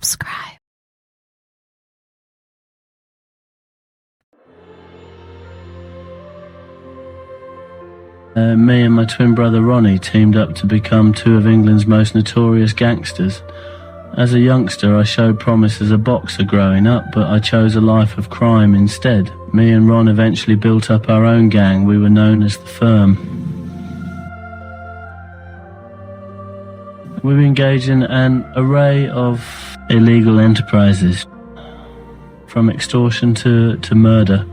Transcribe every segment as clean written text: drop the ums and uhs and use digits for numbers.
subscribe. Me and my twin brother Ronnie teamed up to become two of England's most notorious gangsters. As a youngster, I showed promise as a boxer growing up, but I chose a life of crime instead. Me and Ron eventually built up our own gang. We were known as the Firm. We were engaged in an array of illegal enterprises, from extortion to murder.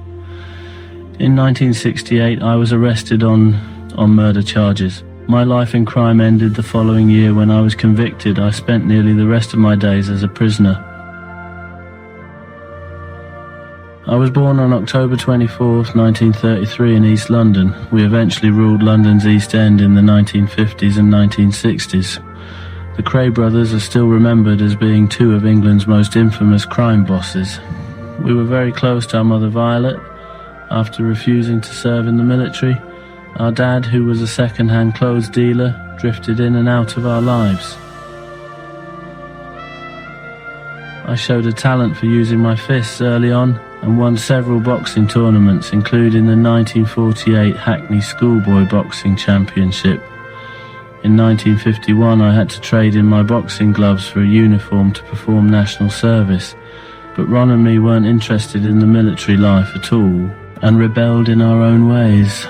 In 1968, I was arrested on murder charges. My life in crime ended the following year when I was convicted. I spent nearly the rest of my days as a prisoner. I was born on October 24th, 1933 in East London. We eventually ruled London's East End in the 1950s and 1960s. The Kray brothers are still remembered as being two of England's most infamous crime bosses. We were very close to our mother Violet. After refusing to serve in the military, our dad, who was a second-hand clothes dealer, drifted in and out of our lives. I showed a talent for using my fists early on and won several boxing tournaments, including the 1948 Hackney Schoolboy Boxing Championship. In 1951, I had to trade in my boxing gloves for a uniform to perform national service, but Ron and me weren't interested in the military life at all, and rebelled in our own ways.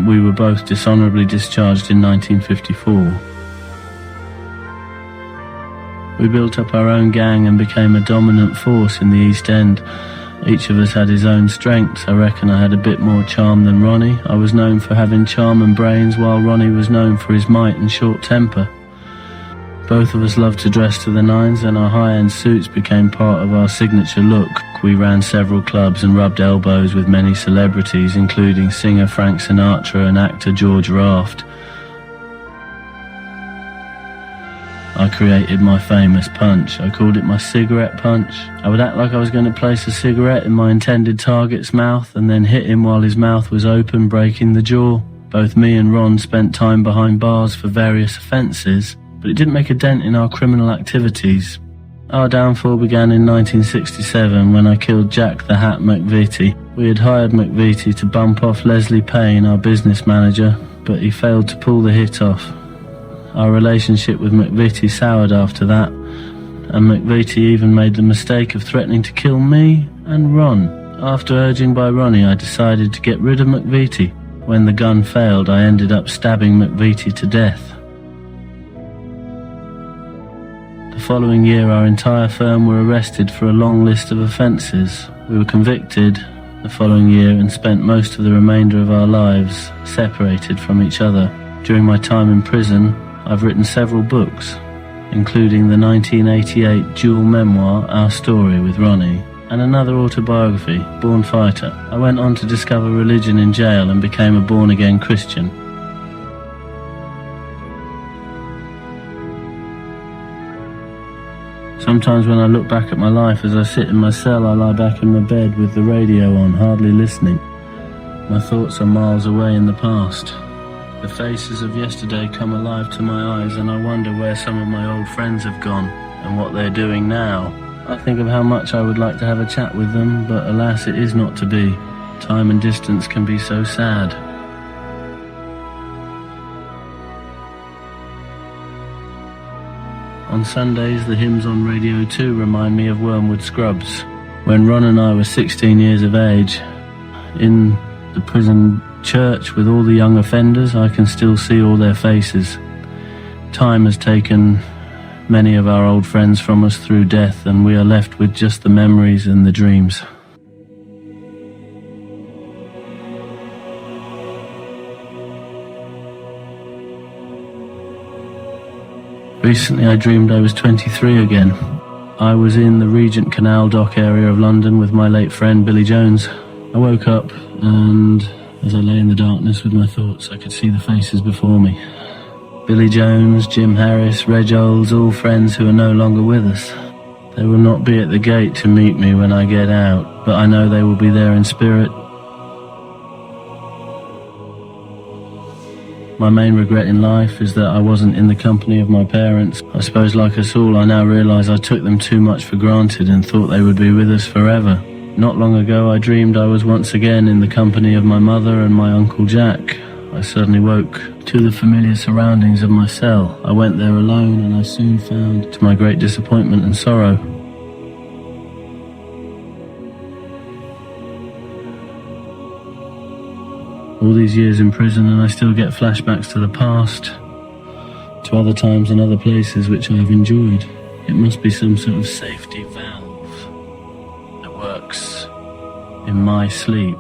We were both dishonourably discharged in 1954. We built up our own gang and became a dominant force in the East End. Each of us had his own strengths. I reckon I had a bit more charm than Ronnie. I was known for having charm and brains, while Ronnie was known for his might and short temper. Both of us loved to dress to the nines, and our high-end suits became part of our signature look. We ran several clubs and rubbed elbows with many celebrities, including singer Frank Sinatra and actor George Raft. I created my famous punch. I called it my cigarette punch. I would act like I was going to place a cigarette in my intended target's mouth and then hit him while his mouth was open, breaking the jaw. Both me and Ron spent time behind bars for various offences, but it didn't make a dent in our criminal activities. Our downfall began in 1967 when I killed Jack the Hat McVitie. We had hired McVitie to bump off Leslie Payne, our business manager, but he failed to pull the hit off. Our relationship with McVitie soured after that, and McVitie even made the mistake of threatening to kill me and Ron. After urging by Ronnie, I decided to get rid of McVitie. When the gun failed, I ended up stabbing McVitie to death. The following year, our entire firm were arrested for a long list of offences. We were convicted the following year and spent most of the remainder of our lives separated from each other. During my time in prison, I've written several books, including the 1988 dual memoir, Our Story with Ronnie, and another autobiography, Born Fighter. I went on to discover religion in jail and became a born-again Christian. Sometimes when I look back at my life, as I sit in my cell, I lie back in my bed with the radio on, hardly listening. My thoughts are miles away in the past. The faces of yesterday come alive to my eyes, and I wonder where some of my old friends have gone and what they're doing now. I think of how much I would like to have a chat with them, but alas, it is not to be. Time and distance can be so sad. On Sundays, the hymns on Radio 2 remind me of Wormwood Scrubs. When Ron and I were 16 years of age, in the prison church with all the young offenders, I can still see all their faces. Time has taken many of our old friends from us through death, and we are left with just the memories and the dreams. Recently I dreamed I was 23 again. I was in the Regent Canal dock area of London with my late friend Billy Jones. I woke up, and as I lay in the darkness with my thoughts, I could see the faces before me. Billy Jones, Jim Harris, Reginald, all friends who are no longer with us. They will not be at the gate to meet me when I get out, but I know they will be there in spirit. My main regret in life is that I wasn't in the company of my parents. I suppose like us all, I now realise I took them too much for granted and thought they would be with us forever. Not long ago I dreamed I was once again in the company of my mother and my Uncle Jack. I suddenly woke to the familiar surroundings of my cell. I went there alone and I soon found, to my great disappointment and sorrow, all these years in prison, and I still get flashbacks to the past, to other times and other places which I have enjoyed. It must be some sort of safety valve that works in my sleep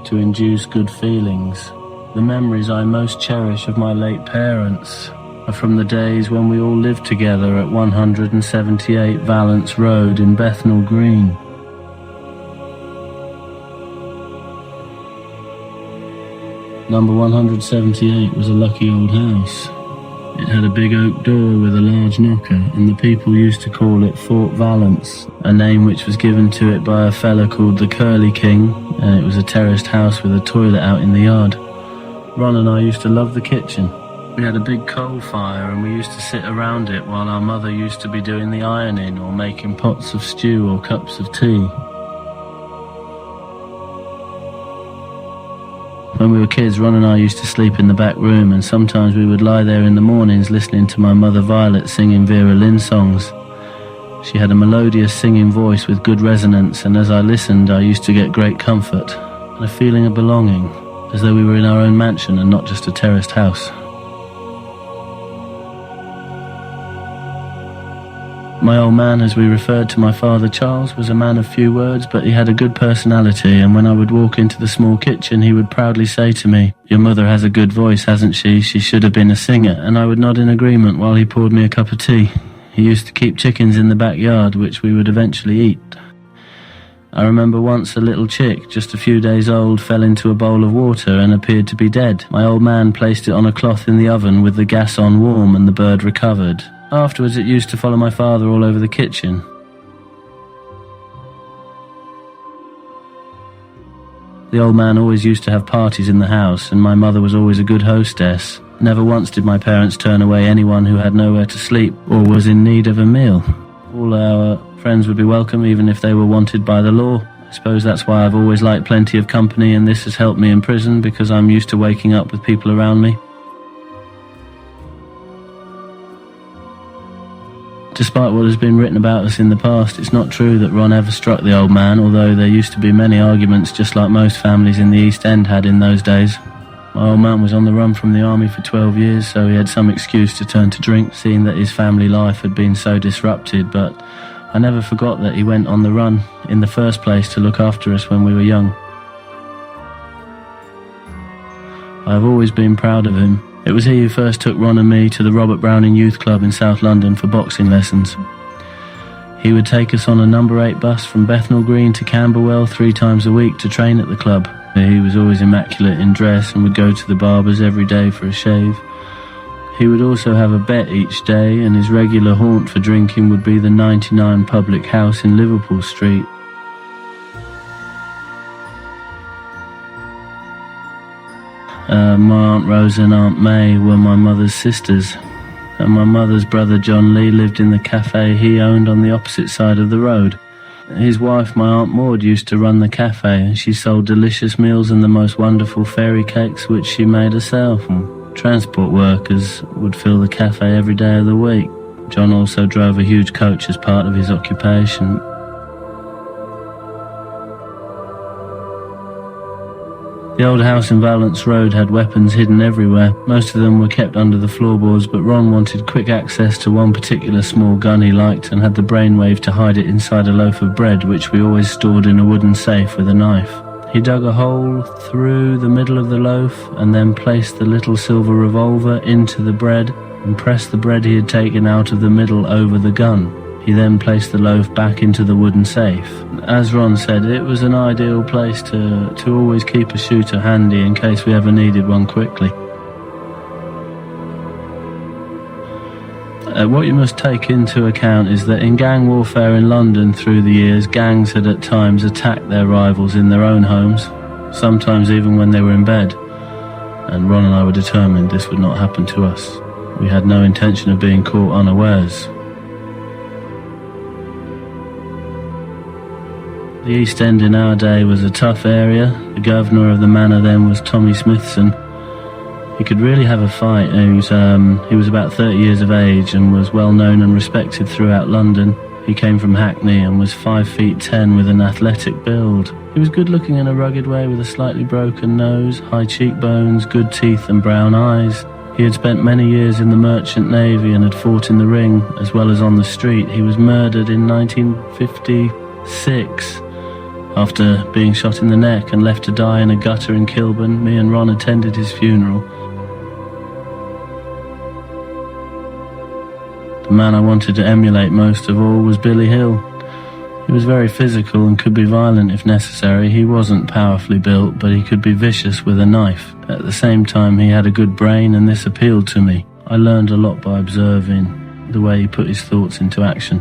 to induce good feelings. The memories I most cherish of my late parents are from the days when we all lived together at 178 Valence Road in Bethnal Green. Number 178 was a lucky old house. It had a big oak door with a large knocker, and the people used to call it Fort Valence, a name which was given to it by a fella called the Curly King, and it was a terraced house with a toilet out in the yard. Ron and I used to love the kitchen. We had a big coal fire and we used to sit around it while our mother used to be doing the ironing or making pots of stew or cups of tea. When we were kids, Ron and I used to sleep in the back room, and sometimes we would lie there in the mornings listening to my mother Violet singing Vera Lynn songs. She had a melodious singing voice with good resonance, and as I listened I used to get great comfort and a feeling of belonging, as though we were in our own mansion and not just a terraced house. My old man, as we referred to my father Charles, was a man of few words, but he had a good personality, and when I would walk into the small kitchen he would proudly say to me, "Your mother has a good voice, hasn't she? She should have been a singer," and I would nod in agreement while he poured me a cup of tea. He used to keep chickens in the backyard, which we would eventually eat. I remember once a little chick, just a few days old, fell into a bowl of water and appeared to be dead. My old man placed it on a cloth in the oven with the gas on warm, and the bird recovered. Afterwards it used to follow my father all over the kitchen. The old man always used to have parties in the house, and my mother was always a good hostess. Never once did my parents turn away anyone who had nowhere to sleep or was in need of a meal. All our friends would be welcome, even if they were wanted by the law. I suppose that's why I've always liked plenty of company, and this has helped me in prison because I'm used to waking up with people around me. Despite what has been written about us in the past, it's not true that Ron ever struck the old man, although there used to be many arguments, just like most families in the East End had in those days. My old man was on the run from the army for 12 years, so he had some excuse to turn to drink, seeing that his family life had been so disrupted, but I never forgot that he went on the run in the first place to look after us when we were young. I have always been proud of him. It was he who first took Ron and me to the Robert Browning Youth Club in South London for boxing lessons. He would take us on a number 8 bus from Bethnal Green to Camberwell 3 times a week to train at the club. He was always immaculate in dress and would go to the barber's every day for a shave. He would also have a bet each day, and his regular haunt for drinking would be the 99 Public House in Liverpool Street. My Aunt Rose and Aunt May were my mother's sisters, and my mother's brother John Lee lived in the cafe he owned on the opposite side of the road. His wife, my Aunt Maud, used to run the cafe, and she sold delicious meals and the most wonderful fairy cakes which she made herself, and transport workers would fill the cafe every day of the week. John also drove a huge coach as part of his occupation. The old house in Valence Road had weapons hidden everywhere. Most of them were kept under the floorboards, but Ron wanted quick access to one particular small gun he liked and had the brainwave to hide it inside a loaf of bread, which we always stored in a wooden safe with a knife. He dug a hole through the middle of the loaf and then placed the little silver revolver into the bread and pressed the bread he had taken out of the middle over the gun. He then placed the loaf back into the wooden safe. As Ron said, it was an ideal place to always keep a shooter handy in case we ever needed one quickly. What you must take into account is that in gang warfare in London through the years, gangs had at times attacked their rivals in their own homes, sometimes even when they were in bed. and Ron and I were determined this would not happen to us. We had no intention of being caught unawares. The East End in our day was a tough area. The governor of the manor then was Tommy Smithson. He could really have a fight. He was about 30 years of age and was well known and respected throughout London. He came from Hackney and was 5'10" with an athletic build. He was good looking in a rugged way with a slightly broken nose, high cheekbones, good teeth and brown eyes. He had spent many years in the Merchant Navy and had fought in the ring as well as on the street. He was murdered in 1956 after being shot in the neck and left to die in a gutter in Kilburn. Me and Ron attended his funeral. The man I wanted to emulate most of all was Billy Hill. He was very physical and could be violent if necessary. He wasn't powerfully built, but he could be vicious with a knife. At the same time, he had a good brain, and this appealed to me. I learned a lot by observing the way he put his thoughts into action.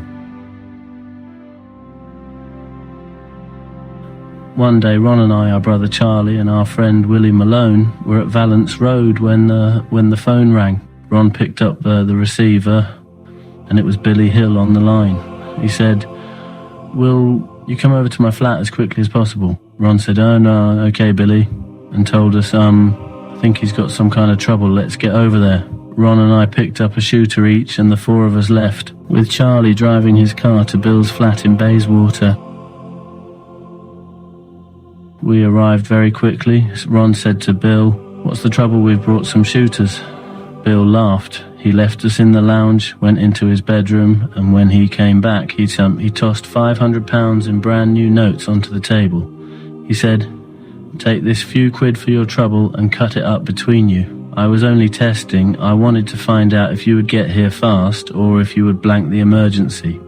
One day, Ron and I, our brother Charlie, and our friend Willie Malone were at Valence Road when the phone rang. Ron picked up the receiver, and it was Billy Hill on the line. He said, "Will you come over to my flat as quickly as possible?" Ron said, "Oh no, okay Billy," and told us, "I think he's got some kind of trouble, let's get over there." Ron and I picked up a shooter each and the four of us left, with Charlie driving his car to Bill's flat in Bayswater. We arrived very quickly. Ron said to Bill, "What's the trouble? We've brought some shooters." Bill laughed. He left us in the lounge, went into his bedroom, and when he came back, he tossed £500 in brand new notes onto the table. He said, "Take this few quid for your trouble and cut it up between you. I was only testing. I wanted to find out if you would get here fast or if you would blank the emergency."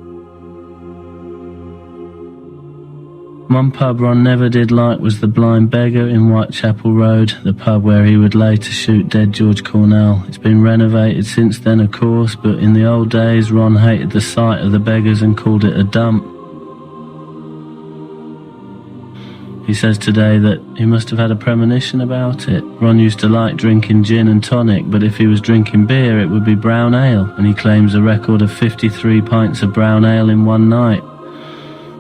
One pub Ron never did like was the Blind Beggar in Whitechapel Road, the pub where he would later shoot dead George Cornell. It's been renovated since then, of course, but in the old days Ron hated the sight of the beggars and called it a dump. He says today that he must have had a premonition about it. Ron used to like drinking gin and tonic, but if he was drinking beer it would be brown ale, and he claims a record of 53 pints of brown ale in one night.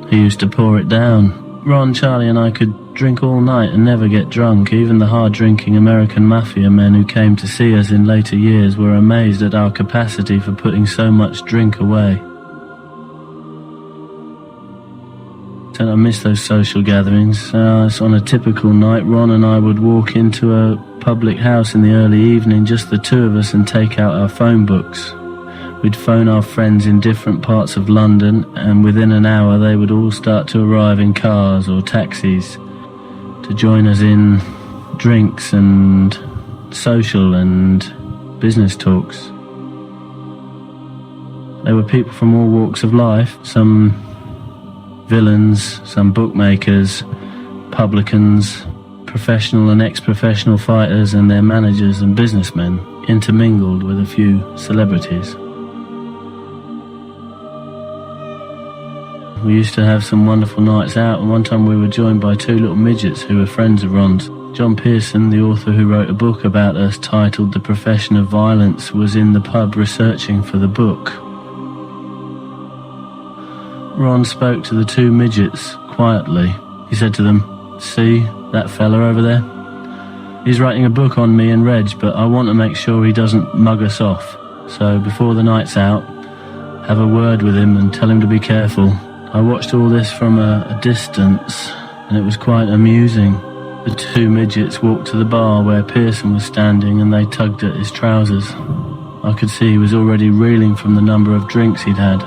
He used to pour it down. Ron, Charlie and I could drink all night and never get drunk. Even the hard-drinking American mafia men who came to see us in later years were amazed at our capacity for putting so much drink away. And I miss those social gatherings. So on a typical night, Ron and I would walk into a public house in the early evening, just the two of us, and take out our phone books. We'd phone our friends in different parts of London, and within an hour they would all start to arrive in cars or taxis to join us in drinks and social and business talks. They were people from all walks of life, some villains, some bookmakers, publicans, professional and ex-professional fighters and their managers and businessmen, intermingled with a few celebrities. We used to have some wonderful nights out, and one time we were joined by two little midgets who were friends of Ron's. John Pearson, the author who wrote a book about us titled The Profession of Violence, was in the pub researching for the book. Ron spoke to the two midgets quietly. He said to them, "See that fella over there? He's writing a book on me and Reg, but I want to make sure he doesn't mug us off. So before the night's out, have a word with him and tell him to be careful." I watched all this from a distance, and it was quite amusing. The two midgets walked to the bar where Pearson was standing, and they tugged at his trousers. I could see he was already reeling from the number of drinks he'd had.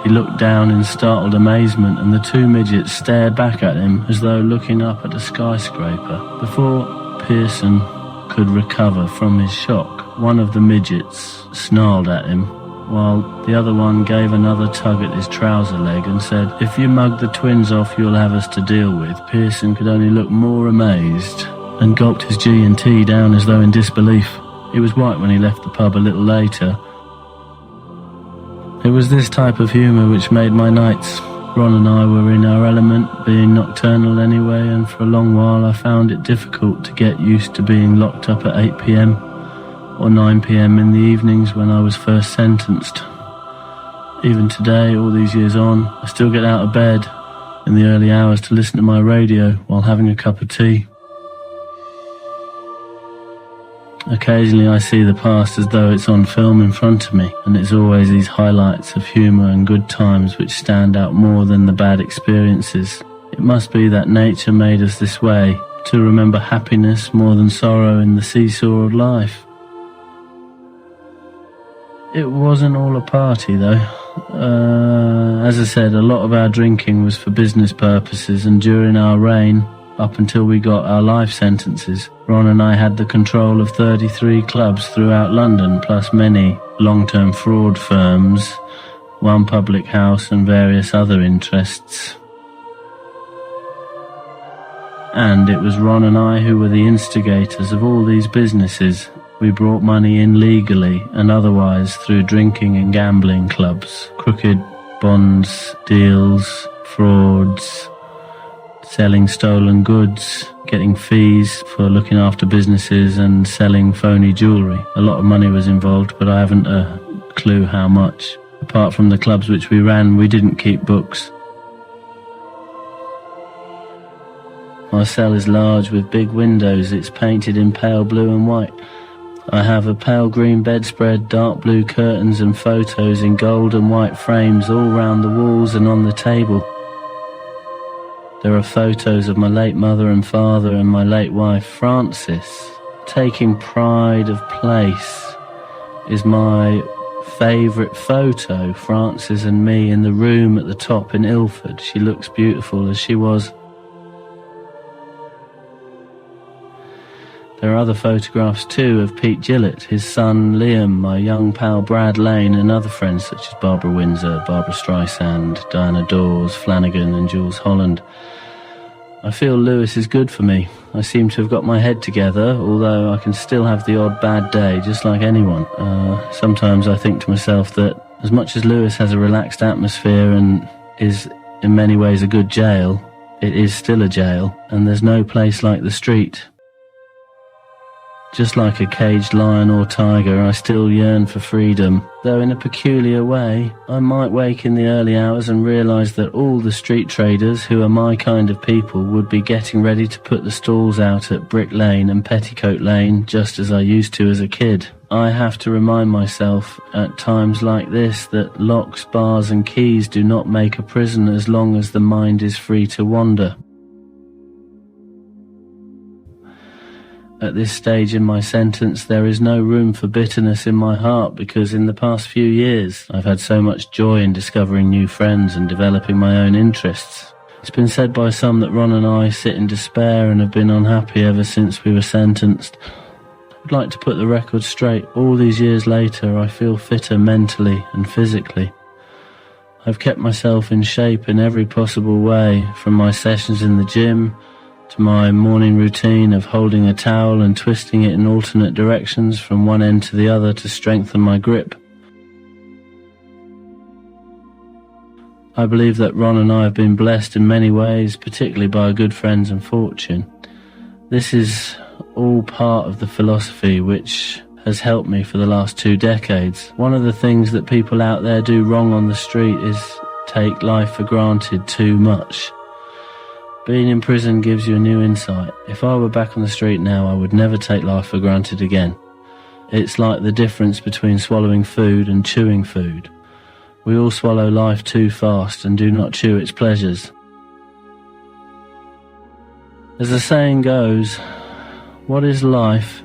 He looked down in startled amazement, and the two midgets stared back at him as though looking up at a skyscraper. Before Pearson could recover from his shock, one of the midgets snarled at him, while the other one gave another tug at his trouser leg and said, "If you mug the twins off, you'll have us to deal with." Pearson could only look more amazed and gulped his G&T down as though in disbelief. He was white when he left the pub a little later. It was this type of humour which made my nights Ron and I were in our element, being nocturnal anyway, and for a long while I found it difficult to get used to being locked up at 8 p.m. or 9 p.m. in the evenings when I was first sentenced. Even today, all these years on, I still get out of bed in the early hours to listen to my radio while having a cup of tea. Occasionally I see the past as though it's on film in front of me, and it's always these highlights of humour and good times which stand out more than the bad experiences. It must be that nature made us this way, to remember happiness more than sorrow in the seesaw of life. It wasn't all a party though. As I said, a lot of our drinking was for business purposes, and during our reign, up until we got our life sentences, Ron and I had the control of 33 clubs throughout London, plus many long-term fraud firms, one public house and various other interests. And it was Ron and I who were the instigators of all these businesses. We brought money in legally and otherwise through drinking and gambling clubs, crooked bonds, deals, frauds, selling stolen goods, getting fees for looking after businesses and selling phony jewellery. A lot of money was involved, but I haven't a clue how much. Apart from the clubs which we ran, we didn't keep books. My cell is large with big windows. It's painted in pale blue and white. I have a pale green bedspread, dark blue curtains and photos in gold and white frames all round the walls and on the table. There are photos of my late mother and father and my late wife, Frances. Taking pride of place is my favourite photo, Frances and me in the room at the top in Ilford. She looks beautiful as she was. There are other photographs too of Pete Gillett, his son Liam, my young pal Brad Lane, and other friends such as Barbara Windsor, Barbara Streisand, Diana Dawes, Flanagan and Jules Holland. I feel Lewis is good for me. I seem to have got my head together, although I can still have the odd bad day, just like anyone. Sometimes I think to myself that as much as Lewis has a relaxed atmosphere and is in many ways a good jail, it is still a jail, and there's no place like the street. Just like a caged lion or tiger, I still yearn for freedom, though in a peculiar way. I might wake in the early hours and realise that all the street traders who are my kind of people would be getting ready to put the stalls out at Brick Lane and Petticoat Lane just as I used to as a kid. I have to remind myself at times like this that locks, bars and keys do not make a prison as long as the mind is free to wander. At this stage in my sentence, there is no room for bitterness in my heart because in the past few years, I've had so much joy in discovering new friends and developing my own interests. It's been said by some that Ron and I sit in despair and have been unhappy ever since we were sentenced. I'd like to put the record straight. All these years later, I feel fitter mentally and physically. I've kept myself in shape in every possible way, from my sessions in the gym to my morning routine of holding a towel and twisting it in alternate directions from one end to the other to strengthen my grip. I believe that Ron and I have been blessed in many ways, particularly by good friends and fortune. This is all part of the philosophy which has helped me for the last 2 decades. One of the things that people out there do wrong on the street is take life for granted too much. Being in prison gives you a new insight. If I were back on the street now, I would never take life for granted again. It's like the difference between swallowing food and chewing food. We all swallow life too fast and do not chew its pleasures. As the saying goes, what is life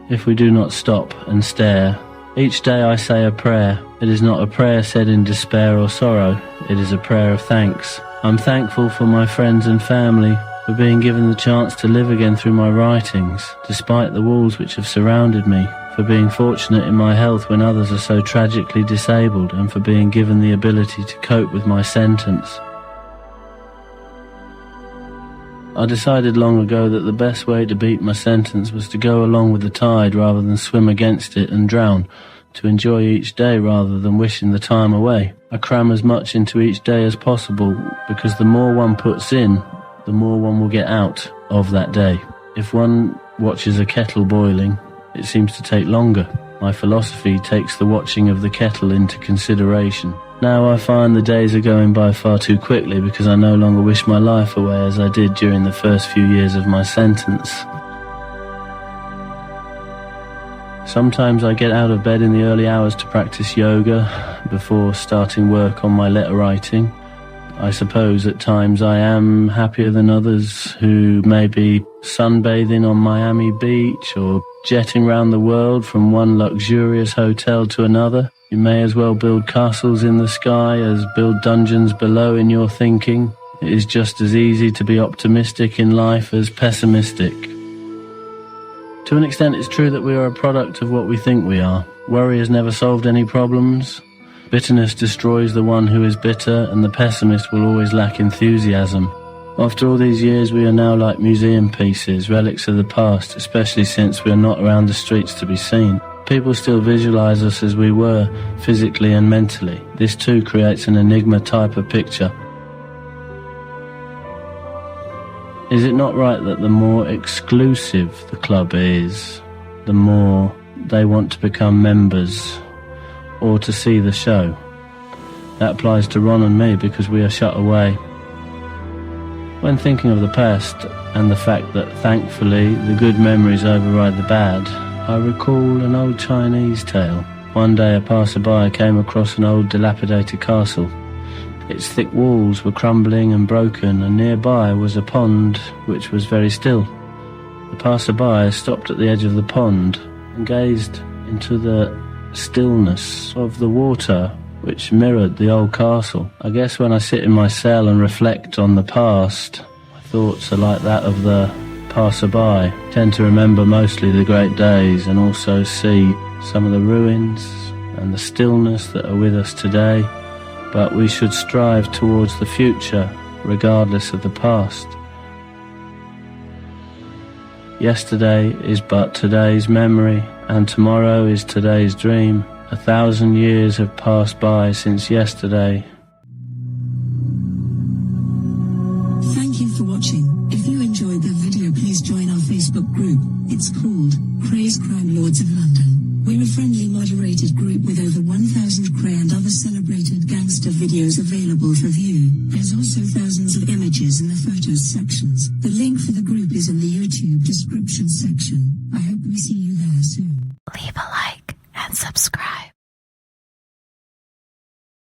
if we do not stop and stare? Each day I say a prayer. It is not a prayer said in despair or sorrow. It is a prayer of thanks. I'm thankful for my friends and family, for being given the chance to live again through my writings, despite the walls which have surrounded me, for being fortunate in my health when others are so tragically disabled, and for being given the ability to cope with my sentence. I decided long ago that the best way to beat my sentence was to go along with the tide rather than swim against it and drown. to enjoy each day rather than wishing the time away. I cram as much into each day as possible because the more one puts in, the more one will get out of that day. If one watches a kettle boiling, it seems to take longer. My philosophy takes the watching of the kettle into consideration. Now I find the days are going by far too quickly because I no longer wish my life away as I did during the first few years of my sentence. Sometimes I get out of bed in the early hours to practice yoga before starting work on my letter writing. I suppose at times I am happier than others who may be sunbathing on Miami Beach or jetting round the world from one luxurious hotel to another. You may as well build castles in the sky as build dungeons below in your thinking. It is just as easy to be optimistic in life as pessimistic. To an extent, it's true that we are a product of what we think we are. Worry has never solved any problems. Bitterness destroys the one who is bitter, and the pessimist will always lack enthusiasm. After all these years, we are now like museum pieces, relics of the past, especially since we are not around the streets to be seen. People still visualize us as we were, physically and mentally. This too creates an enigma type of picture. Is it not right that the more exclusive the club is, the more they want to become members or to see the show? That applies to Ron and me because we are shut away. When thinking of the past and the fact that thankfully the good memories override the bad, I recall an old Chinese tale. One day a passerby came across an old dilapidated castle. Its thick walls were crumbling and broken, and nearby was a pond which was very still. The passerby stopped at the edge of the pond and gazed into the stillness of the water which mirrored the old castle. I guess when I sit in my cell and reflect on the past, my thoughts are like that of the passerby. I tend to remember mostly the great days and also see some of the ruins and the stillness that are with us today. But we should strive towards the future, regardless of the past. Yesterday is but today's memory, and tomorrow is today's dream. 1,000 years have passed by since yesterday. Thank you for watching. If you enjoyed the video, please join our Facebook group. It's called Krays Crime Lords of London. We're a friendly moderated group with over 1,000 Kray and other celebrated gangster videos available for view. There's also thousands of images in the photos sections. The link for the group is in the YouTube description section. I hope we see you there soon. Leave a like and subscribe.